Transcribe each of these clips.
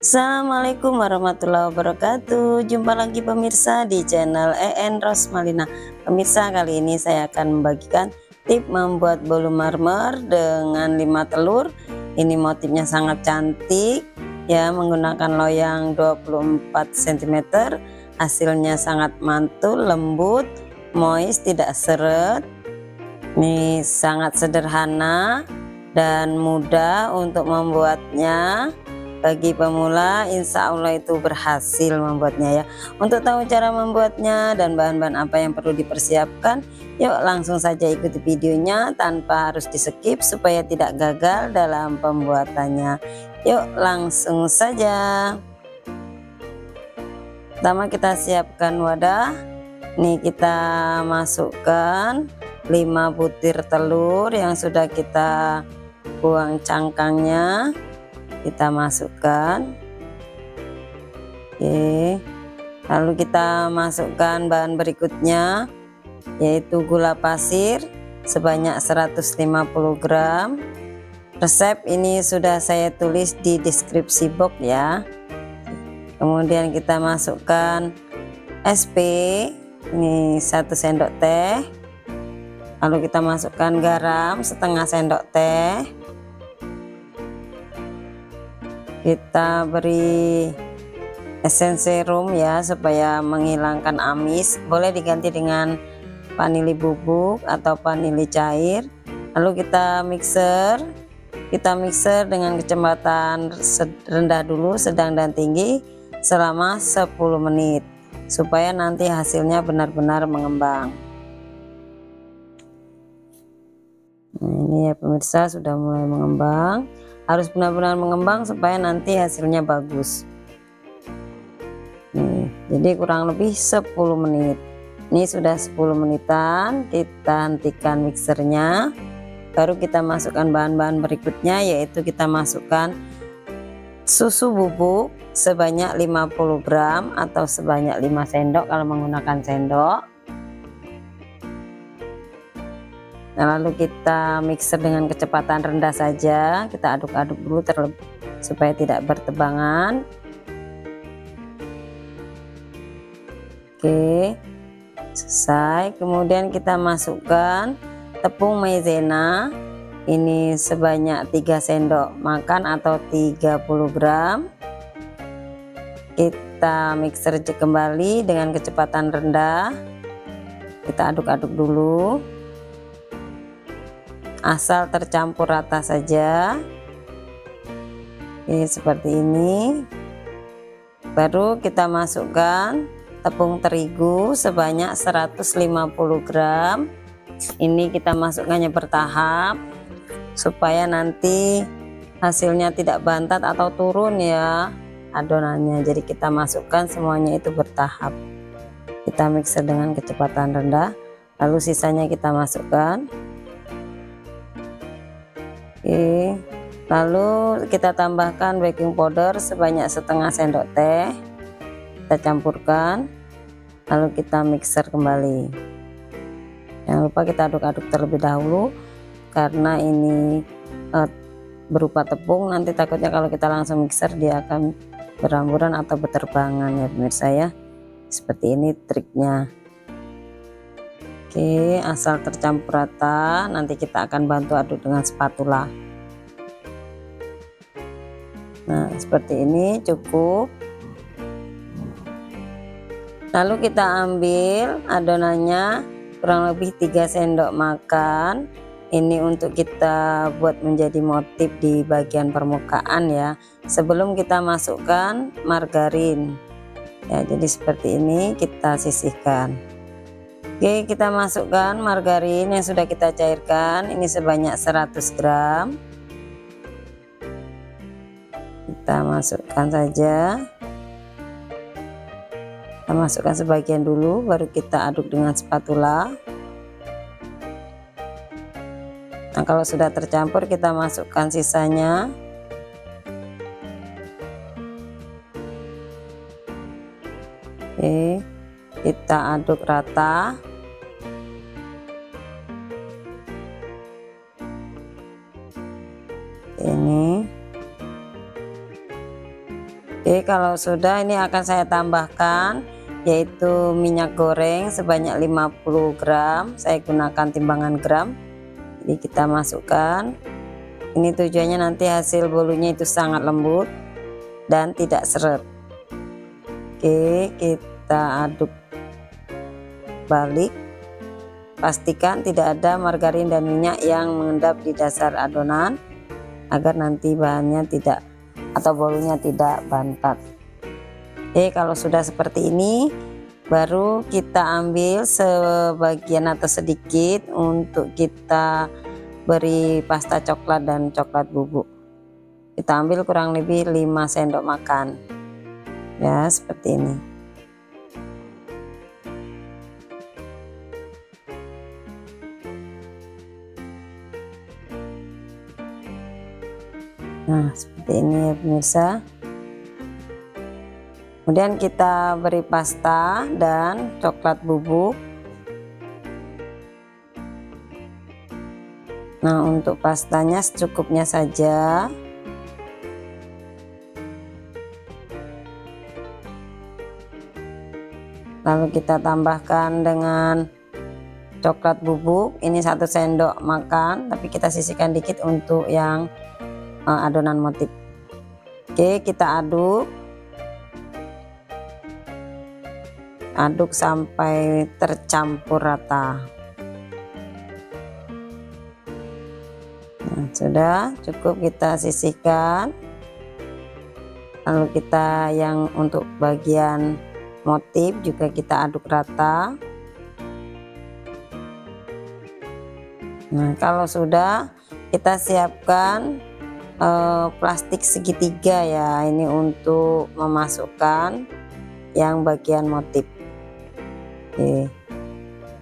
Assalamualaikum warahmatullahi wabarakatuh. Jumpa lagi pemirsa di channel EN Rosmalina. Pemirsa, kali ini saya akan membagikan tip membuat bolu marmer dengan 5 telur. Ini motifnya sangat cantik ya, menggunakan loyang 24 cm. Hasilnya sangat mantul, lembut, moist, tidak seret. Ini sangat sederhana dan mudah untuk membuatnya. Bagi pemula insya Allah itu berhasil membuatnya ya. Untuk tahu cara membuatnya dan bahan-bahan apa yang perlu dipersiapkan, yuk langsung saja ikuti videonya tanpa harus di skip supaya tidak gagal dalam pembuatannya. Yuk langsung saja. Pertama kita siapkan wadah. Nih kita masukkan 5 butir telur yang sudah kita buang cangkangnya. Kita masukkan. Oke, lalu kita masukkan bahan berikutnya, yaitu gula pasir sebanyak 150 gram. Resep ini sudah saya tulis di deskripsi box ya. Kemudian kita masukkan SP, ini 1 sendok teh. Lalu kita masukkan garam setengah sendok teh. Kita beri esensi rum ya supaya menghilangkan amis. Boleh diganti dengan vanili bubuk atau vanili cair. Lalu kita mixer dengan kecepatan rendah dulu, sedang dan tinggi selama 10 menit supaya nanti hasilnya benar-benar mengembang. Nah, ini ya pemirsa, sudah mulai mengembang. Harus benar-benar mengembang supaya nanti hasilnya bagus. Nih, jadi kurang lebih 10 menit. Ini sudah 10 menitan, kita hentikan mixernya. Baru kita masukkan bahan-bahan berikutnya, yaitu kita masukkan susu bubuk sebanyak 50 gram atau sebanyak 5 sendok kalau menggunakan sendok. Nah, lalu kita mixer dengan kecepatan rendah saja. Kita aduk-aduk dulu supaya tidak bertebangan. Oke, selesai. Kemudian kita masukkan tepung maizena. Ini sebanyak 3 sendok makan atau 30 gram. Kita mixer kembali dengan kecepatan rendah. Kita aduk-aduk dulu. Asal tercampur rata saja. Oke, seperti ini. Baru kita masukkan tepung terigu sebanyak 150 gram. Ini kita masukkannya bertahap supaya nanti hasilnya tidak bantat atau turun ya adonannya. Jadi kita masukkan semuanya itu bertahap. Kita mixer dengan kecepatan rendah, lalu sisanya kita masukkan. Oke, lalu kita tambahkan baking powder sebanyak setengah sendok teh. Kita campurkan, lalu kita mixer kembali. Jangan lupa kita aduk-aduk terlebih dahulu karena ini berupa tepung. Nanti takutnya kalau kita langsung mixer dia akan beramburan atau berterbangan ya pemirsa ya. Seperti ini triknya. Oke, asal tercampur rata, nanti kita akan bantu aduk dengan spatula. Nah, seperti ini cukup. Lalu kita ambil adonannya kurang lebih 3 sendok makan. Ini untuk kita buat menjadi motif di bagian permukaan ya. Sebelum kita masukkan margarin. Ya, jadi seperti ini kita sisihkan. Oke, kita masukkan margarin yang sudah kita cairkan. Ini sebanyak 100 gram. Kita masukkan saja. Kita masukkan sebagian dulu, baru kita aduk dengan spatula. Nah, kalau sudah tercampur kita masukkan sisanya. Oke, kita aduk rata. Ini Oke, kalau sudah ini akan saya tambahkan yaitu minyak goreng sebanyak 50 gram. Saya gunakan timbangan gram. Jadi kita masukkan. Ini tujuannya nanti hasil bolunya itu sangat lembut dan tidak seret. Oke, kita aduk balik. Pastikan tidak ada margarin dan minyak yang mengendap di dasar adonan agar nanti bahannya tidak atau bolunya tidak bantat. Oke, kalau sudah seperti ini baru kita ambil sebagian atau sedikit untuk kita beri pasta coklat dan coklat bubuk. Kita ambil kurang lebih 5 sendok makan ya, seperti ini. Nah, seperti ini ya pemirsa. Kemudian kita beri pasta dan coklat bubuk. Nah, untuk pastanya secukupnya saja. Lalu kita tambahkan dengan coklat bubuk. Ini 1 sendok makan, tapi kita sisihkan dikit untuk yang adonan motif. Oke, kita aduk sampai tercampur rata. Nah, sudah cukup, kita sisihkan. Lalu kita yang untuk bagian motif juga kita aduk rata. Nah, kalau sudah kita siapkan plastik segitiga ya, ini untuk memasukkan yang bagian motif. Oke,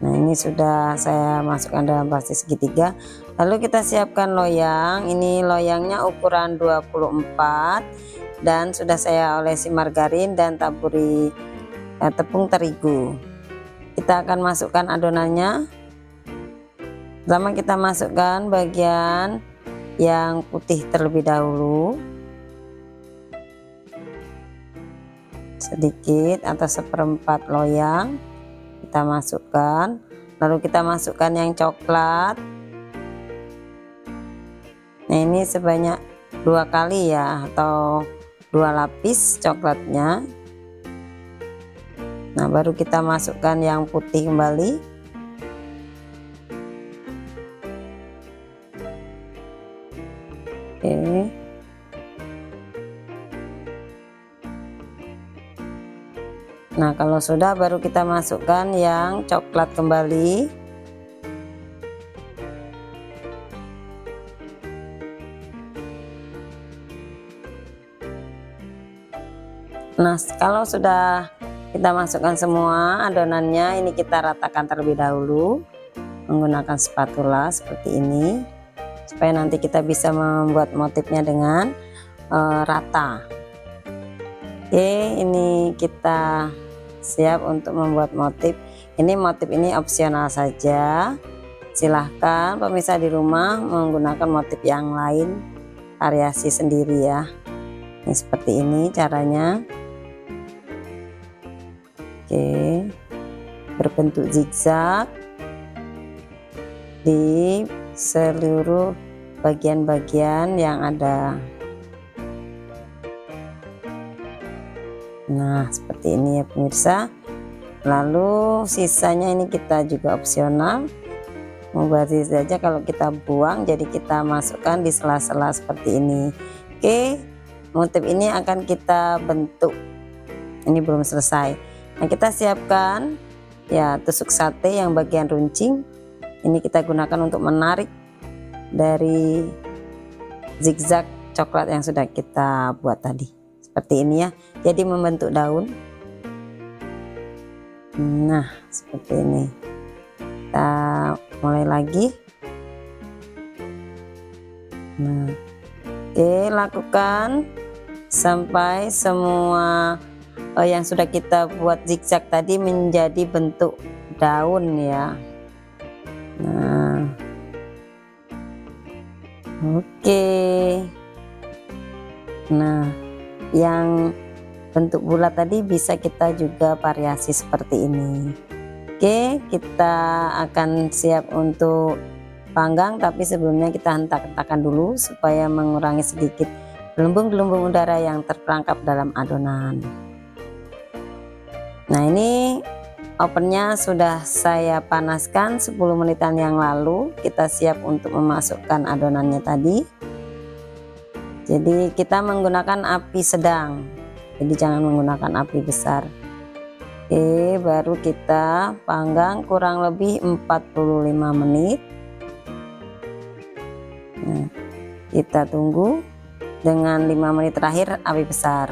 nah ini sudah saya masukkan dalam plastik segitiga. Lalu kita siapkan loyang. Ini loyangnya ukuran 24 dan sudah saya olesi margarin dan taburi tepung terigu. Kita akan masukkan adonannya. Pertama kita masukkan bagian yang putih terlebih dahulu, sedikit atau seperempat loyang kita masukkan. Lalu kita masukkan yang coklat. Nah, ini sebanyak 2 kali ya, atau 2 lapis coklatnya. Nah, baru kita masukkan yang putih kembali. Oke. Nah, kalau sudah baru kita masukkan yang coklat kembali. Nah, kalau sudah kita masukkan semua adonannya, ini kita ratakan terlebih dahulu menggunakan spatula seperti ini, supaya nanti kita bisa membuat motifnya dengan rata. Oke, ini kita siap untuk membuat motif. Ini motif ini opsional saja, silahkan pemirsa di rumah menggunakan motif yang lain, variasi sendiri ya. Ini seperti ini caranya. Oke, berbentuk zigzag di seluruh bagian-bagian yang ada. Nah, seperti ini ya pemirsa. Lalu sisanya ini kita juga opsional, mubazir saja kalau kita buang, jadi kita masukkan di sela-sela seperti ini. Oke, motif ini akan kita bentuk. Ini belum selesai. Nah, kita siapkan ya tusuk sate yang bagian runcing. Ini kita gunakan untuk menarik dari zigzag coklat yang sudah kita buat tadi. Seperti ini ya, jadi membentuk daun. Nah, seperti ini. Kita mulai lagi. Nah, oke, lakukan sampai semua yang sudah kita buat zigzag tadi menjadi bentuk daun ya. Nah, oke. Nah, yang bentuk bulat tadi bisa kita juga variasi seperti ini. Oke, kita akan siap untuk panggang, tapi sebelumnya kita hentak-hentakan dulu supaya mengurangi sedikit gelembung-gelembung udara yang terperangkap dalam adonan. Nah, ini ovennya sudah saya panaskan 10 menitan yang lalu. Kita siap untuk memasukkan adonannya tadi. Jadi kita menggunakan api sedang, jadi jangan menggunakan api besar. Oke, baru kita panggang kurang lebih 45 menit. Nah, kita tunggu dengan 5 menit terakhir api besar.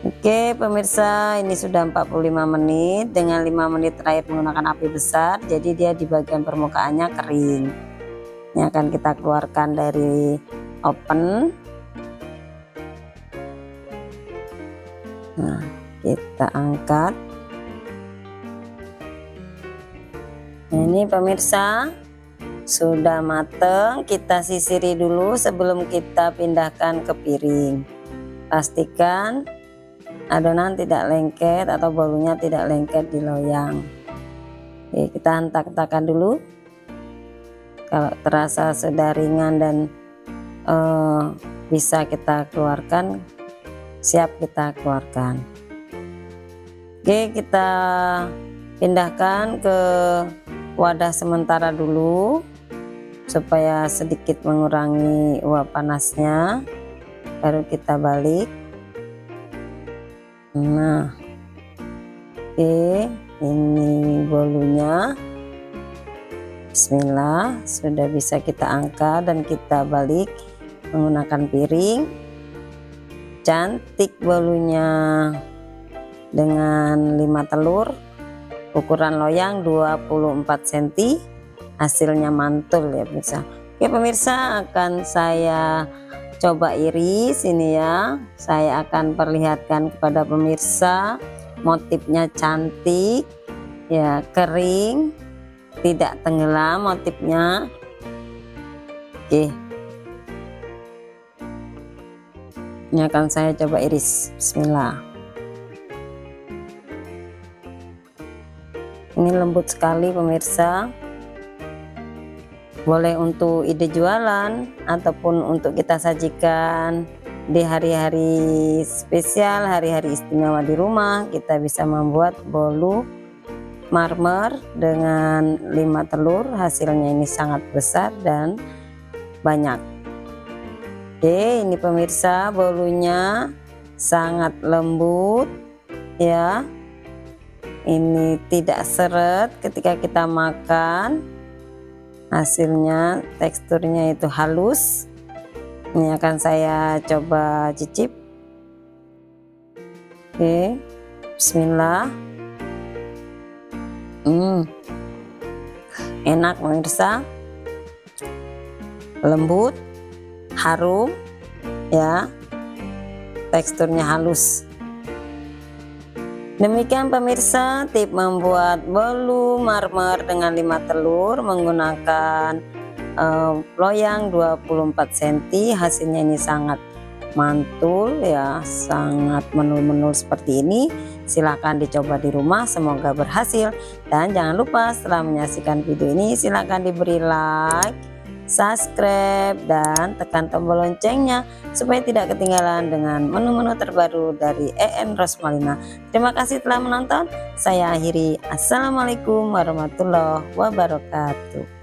Oke pemirsa, ini sudah 45 menit dengan 5 menit terakhir menggunakan api besar, jadi dia di bagian permukaannya kering. Ini akan kita keluarkan dari oven. Nah, kita angkat. Nah, ini pemirsa sudah mateng. Kita sisiri dulu sebelum kita pindahkan ke piring. Pastikan adonan tidak lengket atau bolunya tidak lengket di loyang. Oke, kita hentak-hentakan dulu. Kalau terasa sudah ringan dan bisa kita keluarkan, siap kita keluarkan. Oke, kita pindahkan ke wadah sementara dulu supaya sedikit mengurangi uap panasnya, baru kita balik. Nah, oke, ini bolunya. Bismillah, sudah bisa kita angkat dan kita balik menggunakan piring. Cantik bolunya dengan 5 telur, ukuran loyang 24 cm, hasilnya mantul ya pemirsa. Oke pemirsa, akan saya coba iris ini ya. Saya akan perlihatkan kepada pemirsa, motifnya cantik ya, kering, tidak tenggelam motifnya. Oke, ini akan saya coba iris. Bismillah. Ini lembut sekali pemirsa. Boleh untuk ide jualan ataupun untuk kita sajikan di hari-hari spesial, hari-hari istimewa di rumah. Kita bisa membuat bolu marmer dengan 5 telur. Hasilnya ini sangat besar dan banyak. Oke, ini pemirsa, bolunya sangat lembut ya. Ini tidak seret ketika kita makan. Hasilnya teksturnya itu halus. Ini akan saya coba cicip. Oke, bismillah. Enak pemirsa, lembut, harum ya, teksturnya halus. Demikian pemirsa, tip membuat bolu marmer dengan 5 telur menggunakan loyang 24 cm. Hasilnya ini sangat mantul ya, sangat menul-menul seperti ini. Silahkan dicoba di rumah, semoga berhasil. Dan jangan lupa setelah menyaksikan video ini silahkan diberi like, subscribe, dan tekan tombol loncengnya supaya tidak ketinggalan dengan menu-menu terbaru dari EN Rosmalina. Terima kasih telah menonton. Saya akhiri. Assalamualaikum warahmatullahi wabarakatuh.